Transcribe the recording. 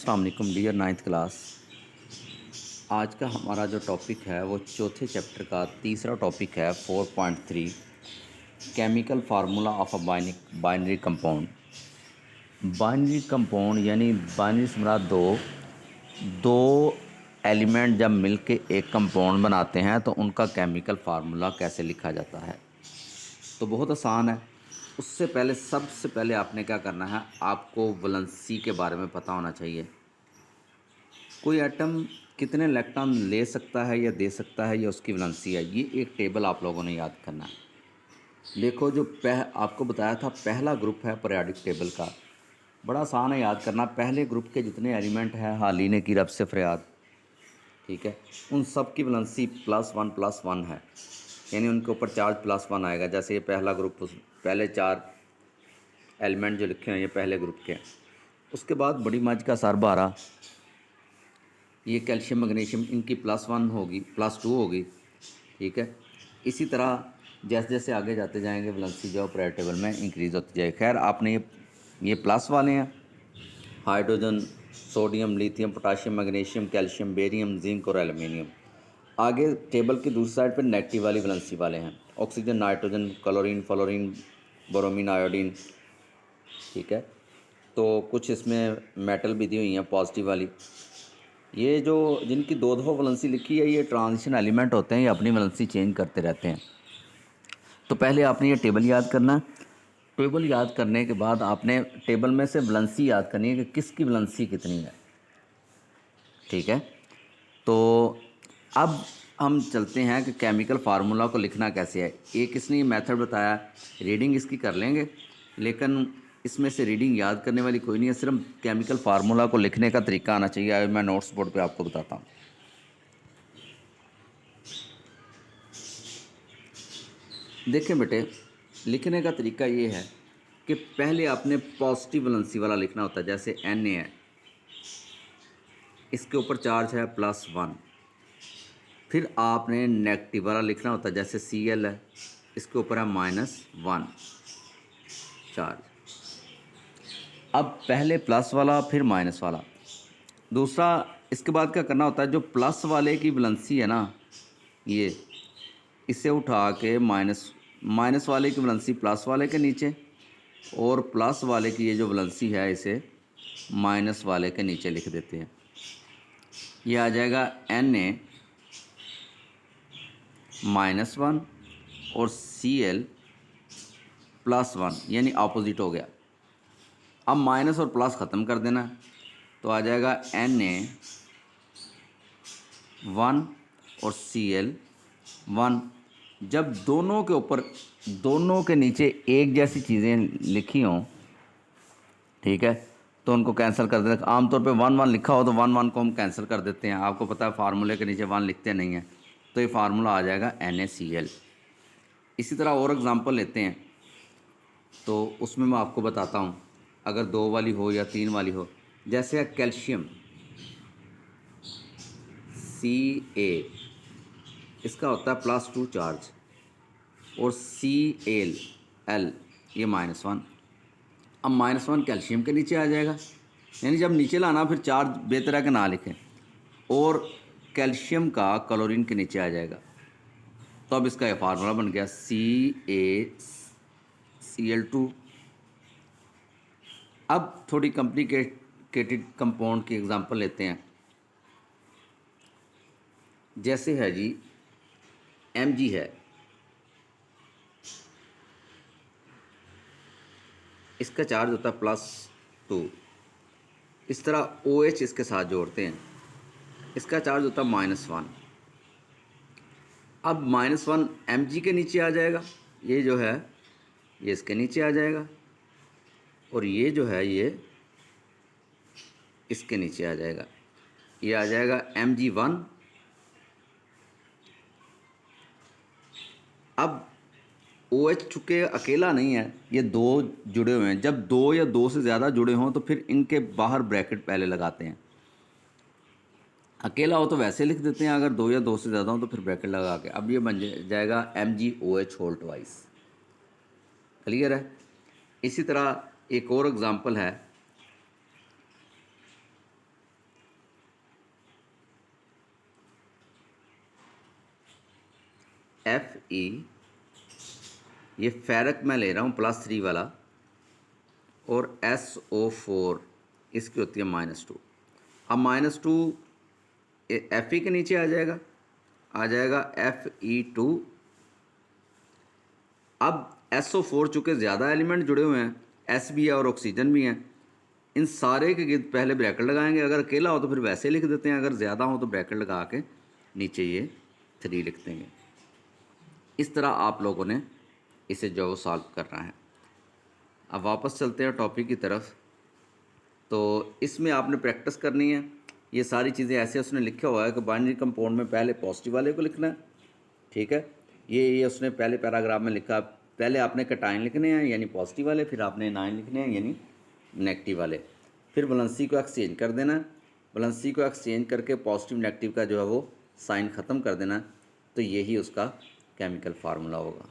अस्सलाम वालेकुम dear ninth class. आज का हमारा जो टॉपिक है वो चौथे चैप्टर का तीसरा टॉपिक है 4.3 chemical formula of a binary compound. Binary compound यानी बाइनरी से मुराद दो दो एलिमेंट जब मिलके एक कंपाउंड बनाते हैं तो उनका केमिकल फार्मूला कैसे लिखा जाता है। तो बहुत आसान है। उससे पहले सबसे पहले आपने क्या करना है, आपको वैलेंसी के बारे में पता होना चाहिए। कोई एटम कितने इलेक्ट्रॉन ले सकता है या दे सकता है, या उसकी वैलेंसी है, ये एक टेबल आप लोगों ने याद करना है। देखो जो आपको बताया था पहला ग्रुप है पीरियोडिक टेबल का, बड़ा आसान है याद करना। पहले ग्रुप के जितने एलिमेंट हैं, हाली ने की रब से फरियाद, ठीक है, उन सब की वैलेंसी +1 है, यानी उनके ऊपर चार्ज +1 आएगा। जैसे ये पहला ग्रुप, पहले 4 एलिमेंट जो लिखे हैं ये पहले ग्रुप के हैं। उसके बाद बड़ी मज का सर 12, ये कैल्शियम मैग्नीशियम, इनकी +1 होगी, +2 होगी, ठीक है। इसी तरह जैसे जैसे आगे जाते जाएंगे वैलेंसी जो पीरियोडिक टेबल में इंक्रीज़ होती जाएगी। खैर आपने ये प्लस वाले हैं, hydrogen, sodium, lithium, potassium, magnesium, calcium, barium, zinc और एल्युमिनियम। आगे टेबल की दूसरी साइड पर नेगेटिव वाली वैलेंसी वाले हैं, oxygen, nitrogen, chlorine, fluorine, bromine, iodine, ठीक है। तो कुछ इसमें मेटल भी दी हुई हैं पॉजिटिव वाली। ये जो जिनकी दो दफ़ा वैलेंसी लिखी है ये ट्रांजिशन एलिमेंट होते हैं, ये अपनी वैलेंसी चेंज करते रहते हैं। तो पहले आपने ये टेबल याद करना है। टेबल याद करने के बाद आपने टेबल में से वैलेंसी याद करनी है कि किसकी वैलेंसी कितनी है, ठीक है। तो अब हम चलते हैं कि केमिकल फार्मूला को लिखना कैसे है। एक इसने ये मेथड बताया, रीडिंग इसकी कर लेंगे, लेकिन इसमें से रीडिंग याद करने वाली कोई नहीं है, सिर्फ केमिकल फार्मूला को लिखने का तरीका आना चाहिए। आज मैं नोट्स बोर्ड पे आपको बताता हूँ। देखें बेटे, लिखने का तरीका ये है कि पहले आपने पॉजिटिव वैलेंसी वाला लिखना होता है। जैसे Na है, इसके ऊपर चार्ज है +1। फिर आपने नेगेटिव वाला लिखना होता है, जैसे Cl है, इसके ऊपर है -1 चार्ज। अब पहले प्लस वाला फिर माइनस वाला। दूसरा, इसके बाद क्या करना होता है, जो प्लस वाले की वैलेंसी है ना, ये इसे उठा के माइनस वाले की वैलेंसी प्लस वाले के नीचे, और प्लस वाले की ये जो वैलेंसी है इसे माइनस वाले के नीचे लिख देते हैं। ये आ जाएगा Na -1 और Cl +1, यानी अपोजिट हो गया। अब माइनस और प्लस ख़त्म कर देना, तो आ जाएगा Na 1 और Cl 1। जब दोनों के ऊपर, दोनों के नीचे एक जैसी चीज़ें लिखी हों, ठीक है, तो उनको कैंसिल कर देते हैं। आमतौर पे 1 1 लिखा हो तो 1 1 को हम कैंसिल कर देते हैं। आपको पता है फार्मूले के नीचे 1 लिखते नहीं हैं, तो ये फार्मूला आ जाएगा NaCl। इसी तरह और एग्जांपल लेते हैं, तो उसमें मैं आपको बताता हूँ, अगर 2 वाली हो या 3 वाली हो। जैसे है कैल्शियम Ca, इसका होता है +2 चार्ज, और Cl ये -1। अब -1 कैल्शियम के नीचे आ जाएगा, यानी जब नीचे लाना फिर चार्ज बेतरह के ना लिखें, और कैल्शियम का क्लोरीन के नीचे आ जाएगा। तो अब इसका ये फार्मूला बन गया CaCl2। अब थोड़ी कॉम्प्लिकेटेड कंपाउंड की एग्जांपल लेते हैं। जैसे है जी Mg है, इसका चार्ज होता है +2। इस तरह OH इसके साथ जोड़ते हैं, इसका चार्ज होता है -1। अब -1 Mg के नीचे आ जाएगा, ये जो है ये इसके नीचे आ जाएगा, और ये जो है ये इसके नीचे आ जाएगा। ये आ जाएगा Mg1। अब OH चूँकि अकेला नहीं है, ये दो जुड़े हुए हैं। जब दो या दो से ज़्यादा जुड़े हों तो फिर इनके बाहर ब्रैकेट पहले लगाते हैं। अकेला हो तो वैसे लिख देते हैं, अगर दो या दो से ज़्यादा हो तो फिर ब्रैकेट लगा के। अब ये बन जाएगा MgOH होल ट्वाइस। क्लियर है। इसी तरह एक और एग्ज़ाम्पल है, Fe, ये फेरक मैं ले रहा हूँ +3 वाला, और SO4 इसकी होती है -2। अब -2 Fe के नीचे आ जाएगा Fe2। अब SO4 चूँकि ज़्यादा एलिमेंट जुड़े हुए हैं, S भी है और ऑक्सीजन भी हैं, इन सारे के गिर्द पहले ब्रैकेट लगाएंगे। अगर अकेला हो तो फिर वैसे लिख देते हैं, अगर ज़्यादा हो तो ब्रैकेट लगा के नीचे ये 3 लिख देंगे। इस तरह आप लोगों ने इसे जो वो सॉल्व करना है। अब वापस चलते हैं टॉपिक की तरफ। तो इसमें आपने प्रैक्टिस करनी है। ये सारी चीज़ें ऐसे उसने लिखा हुआ है कि बाइनरी कंपाउंड में पहले पॉजिटिव वाले को लिखना है, ठीक है। ये उसने पहले पैराग्राफ में लिखा, पहले आपने कैटायन लिखने हैं यानी पॉजिटिव वाले, फिर आपने एनायन लिखने हैं यानी नेगेटिव वाले, फिर वैलेंसी को एक्सचेंज कर देना है। वैलेंसी को एक्सचेंज करके पॉजिटिव नेगेटिव का जो है वो साइन ख़त्म कर देना है। तो यही उसका केमिकल फार्मूला होगा।